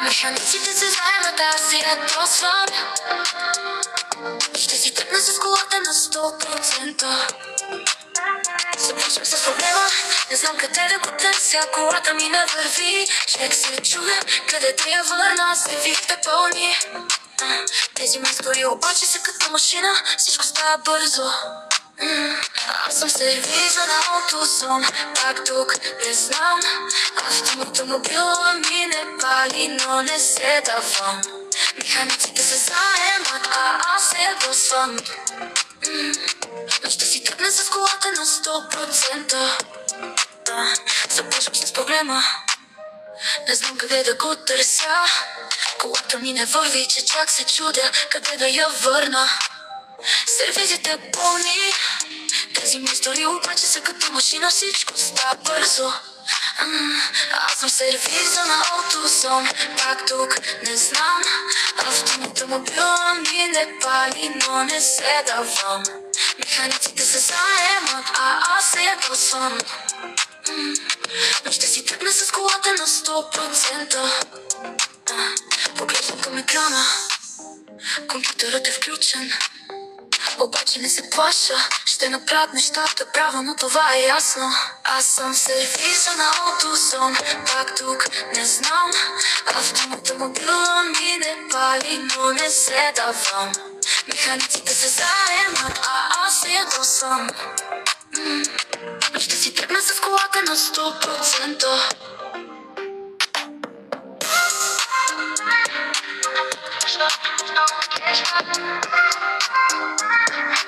Механиците се заемат, аз си ядосвам. Ще си тръгна с колата на 100%. Започвам с проблема, не знам къде да го търся. Колата ми не върви, човек се чудя къде да я върна. Се вихте пълни. Тези мускули обаче са като машина, всичко става бързо. Аз съм сервиза на аутозон, пак тук не знам. Автомобила ми не пали, но не се давам. Механиците се заемат, а аз се ядосвам. Но ще си тръгна с колата на 100%. Започвам с проблема, не знам къде да го търся. Колата ми не върви, че чак се чудя къде да я върна. Сервизите пълни, тези мистори обаче са като машина, всичко става бързо. Аз съм сервиза на аутозон, пак тук не знам. Автомобила ми не пали, но не се давам. Механиците се заемат, а аз се ядосвам. Но ще си тръгна с колата на 100%. Поглеждам към екрана, компютърът е включен. Обаче не се плаша, ще направят нещата право, но това е ясно. Аз съм сервиза на аутозон, пак тук не знам. Автомобила ми не пали, но не се давам. Механиците се заемат, а аз се ядосвам. Ще си тръгна с колата на 100%.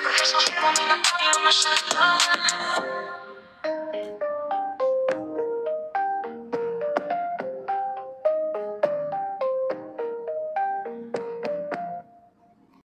Porque eso se combina con mi